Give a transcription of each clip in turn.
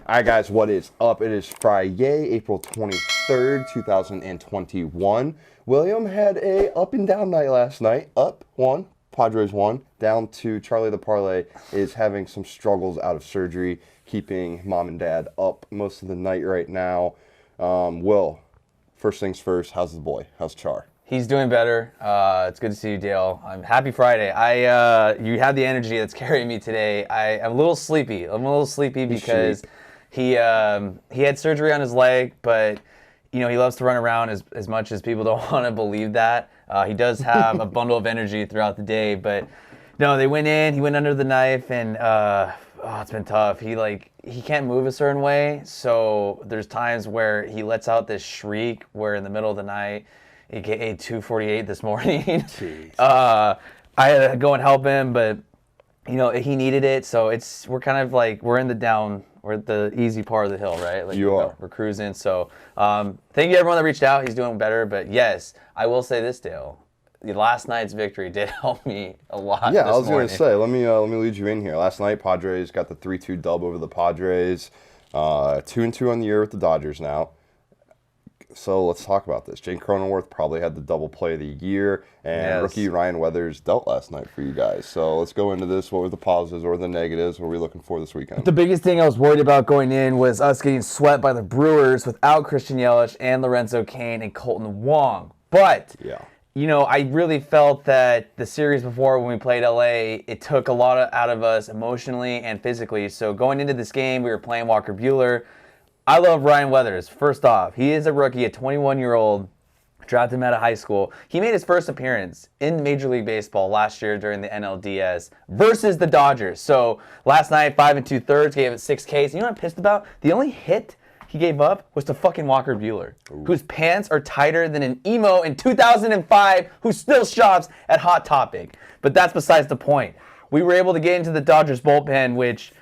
All right, guys, what is up? It is Friday, April 23rd, 2021. William had a up and down night last night. Up, won, Padres won. Down to Charlay-Parlay is having some struggles out of surgery, keeping mom and dad up most of the night right now. Will, first things first, how's the boy? How's Char? He's doing better. It's good to see you, Dale. Happy Friday. You have the energy that's carrying me today. I'm a little sleepy. Because he had surgery on his leg, but he loves to run around as much as people don't want to believe that. He does have a bundle of energy throughout the day, but no, he went under the knife, and it's been tough. He can't move a certain way, so there's times where he lets out this shriek where in the middle of the night, he ate 2:48 this morning. Jeez. I had to go and help him, but he needed it, so we're kind of like we're at the easy part of the hill, right? We're cruising. So thank you everyone that reached out. He's doing better, but yes, I will say this, Dale. Last night's victory did help me a lot. Yeah, I was going to say, let me lead you in here. Last night, Padres got the 3-2 dub over the Padres. 2-2 on the year with the Dodgers now. So let's talk about this. Jake Cronenworth probably had the double play of the year, and rookie Ryan Weathers dealt last night for you guys. So let's go into this. What were the positives or the negatives? What are we looking for this weekend? The biggest thing I was worried about going in was us getting swept by the Brewers without Christian Yelich and Lorenzo Cain and Colton Wong. But I really felt that the series before when we played LA, it took a lot out of us emotionally and physically. So going into this game, we were playing Walker Buehler. I love Ryan Weathers. First off, he is a rookie, a 21-year-old, drafted him out of high school. He made his first appearance in Major League Baseball last year during the NLDS versus the Dodgers. So last night, 5 2/3, gave it 6 Ks. You know what I'm pissed about? The only hit he gave up was to fucking Walker Buehler, whose pants are tighter than an emo in 2005 who still shops at Hot Topic. But that's besides the point. We were able to get into the Dodgers bullpen, which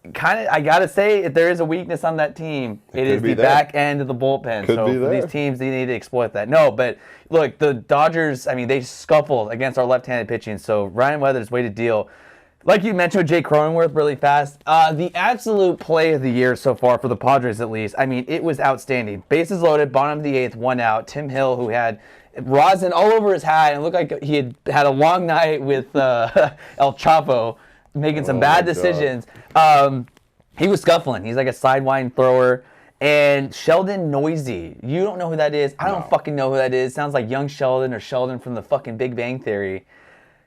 I gotta say, if there is a weakness on that team, it is the back end of the bullpen. So for these teams, they need to exploit that. No, but look, the Dodgers, they scuffled against our left-handed pitching. So Ryan Weathers, way to deal. Like you mentioned with Jake Cronenworth really fast, the absolute play of the year so far for the Padres at least, it was outstanding. Bases loaded, bottom of the 8th, 1 out. Tim Hill, who had rosin all over his hat and looked like he had a long night with El Chapo, making some bad decisions. He was scuffling. He's like a sidewind thrower. And Sheldon Noisy. You don't know who that is. I don't fucking know who that is. Sounds like young Sheldon or Sheldon from the fucking Big Bang Theory.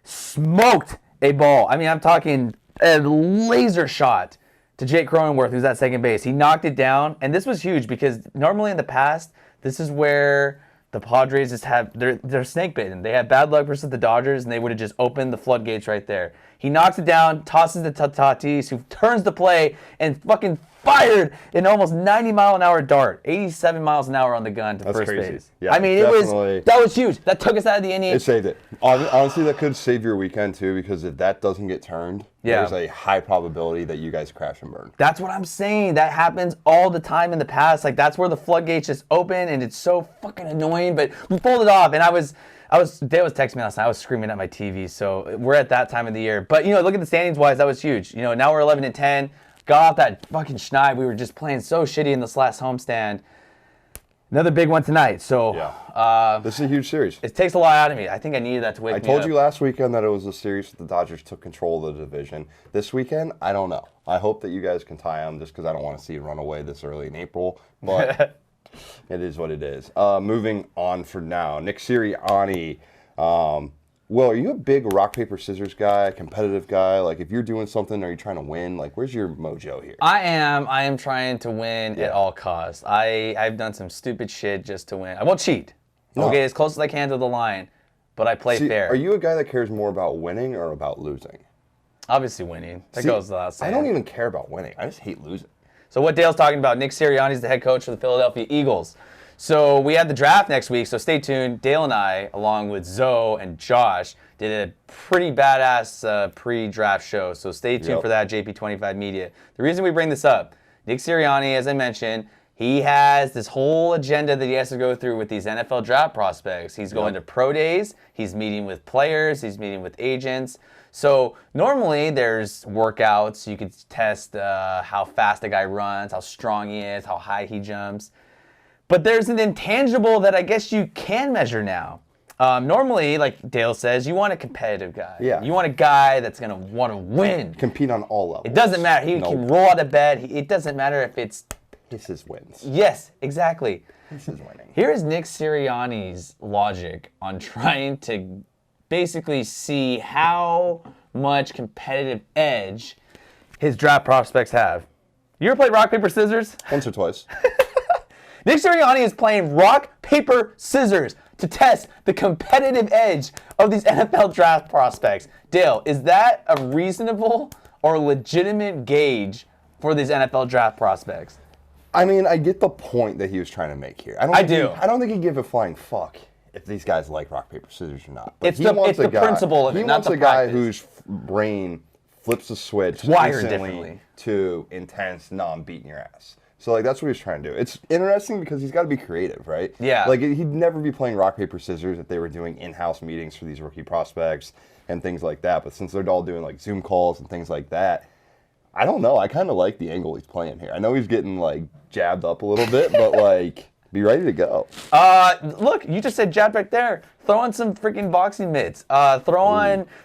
Smoked a ball. I'm talking a laser shot to Jake Cronenworth, who's at second base. He knocked it down. And this was huge because normally in the past, this is where the Padres just they're snake bitten. They had bad luck versus the Dodgers, and they would have just opened the floodgates right there. He knocks it down, tosses it to Tatis, who turns the play and fucking fired an almost 90-mile-an-hour dart, 87 miles an hour on the gun to first base. Yeah, that was huge. That took us out of the inning. It saved it. Honestly, that could save your weekend too, because if that doesn't get turned, there's a high probability that you guys crash and burn. That's what I'm saying. That happens all the time in the past. That's where the floodgates just open, and it's so fucking annoying. But we pulled it off, and Dale was texting me last night. I was screaming at my TV. So we're at that time of the year. But look at the standings wise. That was huge. Now we're 11-10. Got off that fucking schneid. We were just playing so shitty in this last homestand. Another big one tonight. So this is a huge series. It takes a lot out of me. I think I needed that to wake me up. I told you last weekend that it was a series that the Dodgers took control of the division. This weekend, I don't know. I hope that you guys can tie them, just because I don't want to see it run away this early in April. But it is what it is. Moving on for now. Nick Sirianni. Will, are you a big rock, paper, scissors guy, competitive guy? If you're doing something, are you trying to win? Where's your mojo here? I am trying to win at all costs. I've done some stupid shit just to win. I won't cheat. I'll get as close as I can to the line, but I play fair. Are you a guy that cares more about winning or about losing? Obviously winning. That goes without saying. I don't even care about winning. I just hate losing. So what Dale's talking about, Nick Sirianni is the head coach for the Philadelphia Eagles. So we have the draft next week, so stay tuned. Dale and I, along with Zoe and Josh, did a pretty badass pre-draft show. So stay tuned for that, JP25 Media. The reason we bring this up, Nick Sirianni, as I mentioned, he has this whole agenda that he has to go through with these NFL draft prospects. He's going to pro days. He's meeting with players. He's meeting with agents. So normally there's workouts. You could test how fast a guy runs, how strong he is, how high he jumps. But there's an intangible that I guess you can measure now. Normally, like Dale says, you want a competitive guy. Yeah. You want a guy that's going to want to win. Compete on all levels. It doesn't matter. He can roll out of bed. It doesn't matter if it's... This is wins. Yes, exactly. This is winning. Here is Nick Sirianni's logic on trying to basically see how much competitive edge his draft prospects have. You ever played rock, paper, scissors? Once or twice. Nick Sirianni is playing rock, paper, scissors to test the competitive edge of these NFL draft prospects. Dale, is that a reasonable or legitimate gauge for these NFL draft prospects? I mean, I get the point that he was trying to make here. I don't think he'd give a flying fuck if these guys like rock, paper, scissors or not. But it's the principle of it, not the practice. He wants a guy whose brain flips the switch wired differently to intense, no, I'm beating your ass. So, like, that's what he's trying to do. It's interesting because he's got to be creative, right? Yeah. Like, he'd never be playing rock, paper, scissors if they were doing in-house meetings for these rookie prospects and things like that. But since they're all doing, like, Zoom calls and things like that, I don't know. I kind of like the angle he's playing here. I know he's getting, like, jabbed up a little bit, but, like, be ready to go. Look, you just said jabbed right there. Throw on some freaking boxing mitts.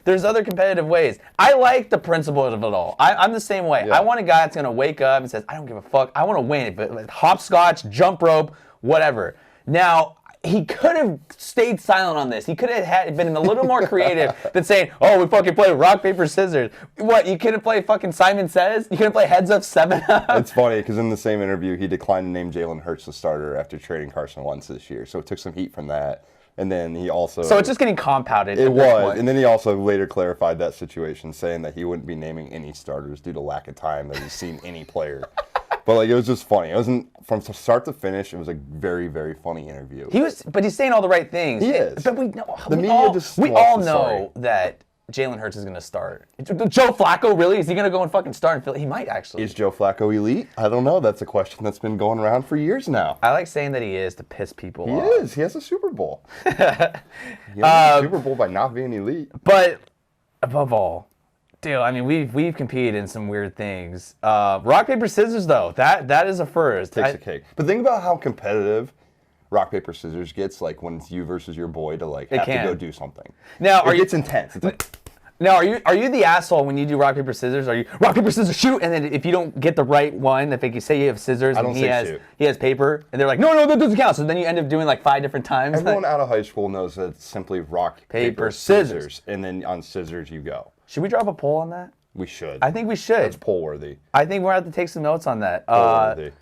There's other competitive ways. I like the principle of it all. I'm the same way. Yeah. I want a guy that's going to wake up and says, I don't give a fuck. I want to win. But hopscotch, jump rope, whatever. Now, he could have stayed silent on this. He could have been a little more creative than saying, oh, we fucking play rock, paper, scissors. What, you couldn't play fucking Simon Says? You couldn't play heads up, 7-up? It's funny, because in the same interview, he declined to name Jalen Hurts the starter after trading Carson Wentz this year. So it took some heat from that. And then he also... So it's just getting compounded. It was. And then he also later clarified that situation, saying that he wouldn't be naming any starters due to lack of time that he's seen any player. But, like, it was just funny. It wasn't, from start to finish, it was a very, very funny interview. But he's saying all the right things. He is. But we all know that Jalen Hurts is going to start. Joe Flacco, really? Is he going to go and fucking start in Philly? He might, actually. Is Joe Flacco elite? I don't know. That's a question that's been going around for years now. I like saying that he is to piss people off. He is. He has a Super Bowl. He has a Super Bowl by not being elite. But, above all, dude, I mean, we've competed in some weird things. Rock, paper, scissors, though, that is a first. Takes a cake. But think about how competitive rock, paper, scissors gets, like, when it's you versus your boy to, like, have to go do something. Now, it's intense. It's like... Now, are you the asshole when you do rock, paper, scissors? Are you rock, paper, scissors, shoot? And then if you don't get the right one, if you say you have scissors and he has paper, and they're like, no, that doesn't count. So then you end up doing like 5 different times. Everyone out of high school knows that it's simply rock, paper, scissors. And then on scissors you go. Should we drop a poll on that? We should. I think we should. It's poll worthy. I think we're going to have to take some notes on that. Poll worthy.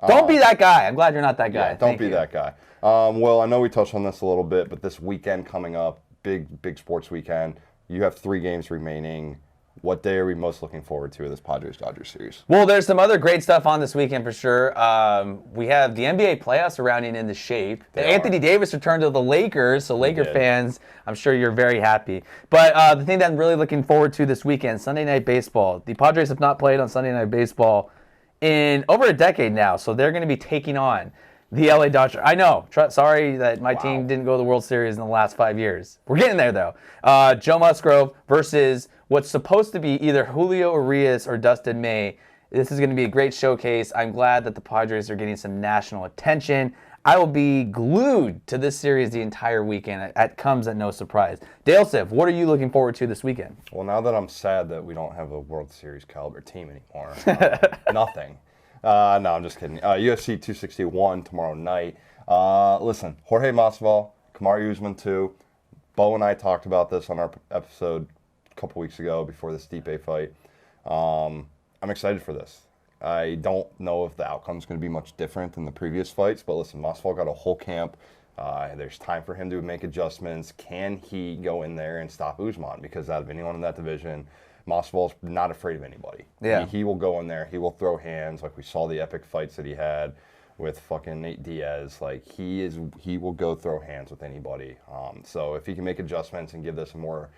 Don't be that guy. I'm glad you're not that guy. Yeah, don't be that guy. Well, I know we touched on this a little bit, but this weekend coming up, big sports weekend. You have 3 games remaining. What day are we most looking forward to in this Padres-Dodgers series? Well, there's some other great stuff on this weekend for sure. We have the NBA playoffs rounding into shape. Anthony Davis returned to the Lakers, so Laker fans, I'm sure you're very happy. But the thing that I'm really looking forward to this weekend, Sunday Night Baseball. The Padres have not played on Sunday Night Baseball in over a decade now, so they're going to be taking on the LA Dodgers. I know. Sorry that my team didn't go to the World Series in the last 5 years. We're getting there, though. Joe Musgrove versus what's supposed to be either Julio Urias or Dustin May. This is going to be a great showcase. I'm glad that the Padres are getting some national attention. I will be glued to this series the entire weekend. It comes at no surprise. Dale Siv, what are you looking forward to this weekend? Well, now that I'm sad that we don't have a World Series caliber team anymore, nothing. No, I'm just kidding. UFC 261 tomorrow night. Listen, Jorge Masvidal, Kamaru Usman 2. Bo and I talked about this on our episode a couple weeks ago before the Stipe fight. I'm excited for this. I don't know if the outcome's going to be much different than the previous fights, but listen, Masvidal got a whole camp. There's time for him to make adjustments. Can he go in there and stop Usman? Because out of anyone in that division, Masvidal's not afraid of anybody. Yeah. He will go in there. He will throw hands. Like we saw the epic fights that he had with fucking Nate Diaz. Like he will go throw hands with anybody. So if he can make adjustments and give this a more,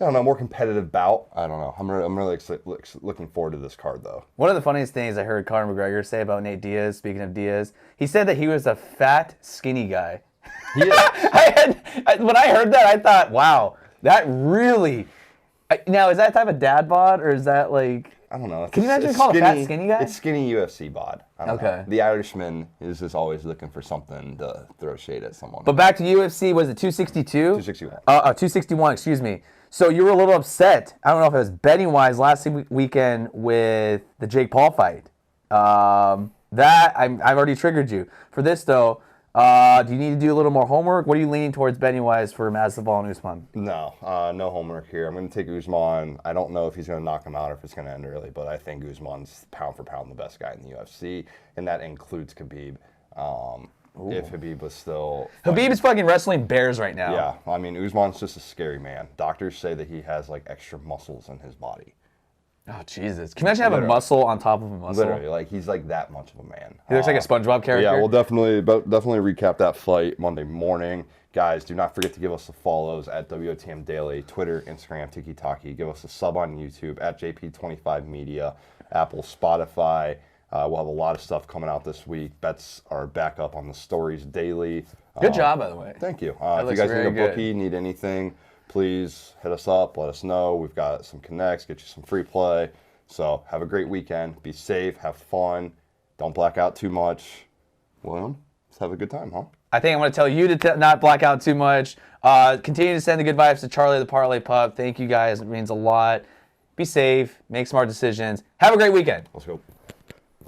more competitive bout, I don't know. I'm really looking forward to this card, though. One of the funniest things I heard Conor McGregor say about Nate Diaz, speaking of Diaz, he said that he was a fat, skinny guy. Yeah. When I heard that, I thought, wow, that really... Now, is that type of dad bod, or is that like... I don't know. Can you imagine calling a fat, skinny guy? It's skinny UFC bod. I don't know. The Irishman is just always looking for something to throw shade at someone. But back to UFC, was it 262? 261. 261, excuse me. So you were a little upset, I don't know if it was betting-wise, last weekend with the Jake Paul fight. That, I've already triggered you. For this, though, do you need to do a little more homework? What are you leaning towards betting-wise for Masvidal and Usman? No, no homework here. I'm going to take Usman. I don't know if he's going to knock him out or if it's going to end early, but I think Usman's pound for pound the best guy in the UFC, and that includes Khabib. If Khabib was still... Khabib is fucking wrestling bears right now. Yeah, I mean, Usman's just a scary man. Doctors say that he has, like, extra muscles in his body. Oh, Jesus. Can you imagine having a muscle on top of a muscle? Literally, like, he's, like, that much of a man. He looks like a SpongeBob character. Yeah, we'll definitely recap that fight Monday morning. Guys, do not forget to give us the follows at wotmdaily, Twitter, Instagram, TikTok. Give us a sub on YouTube at JP25 Media, Apple, Spotify. We'll have a lot of stuff coming out this week. Bets are back up on the stories daily. Good job, by the way. Thank you. If you guys need a bookie, need anything, please hit us up. Let us know. We've got some connects, get you some free play. So have a great weekend. Be safe. Have fun. Don't black out too much. William, let's have a good time, huh? I think I'm going to tell you to not black out too much. Continue to send the good vibes to Charlie the Parlay Pup. Thank you guys. It means a lot. Be safe. Make smart decisions. Have a great weekend. Let's go.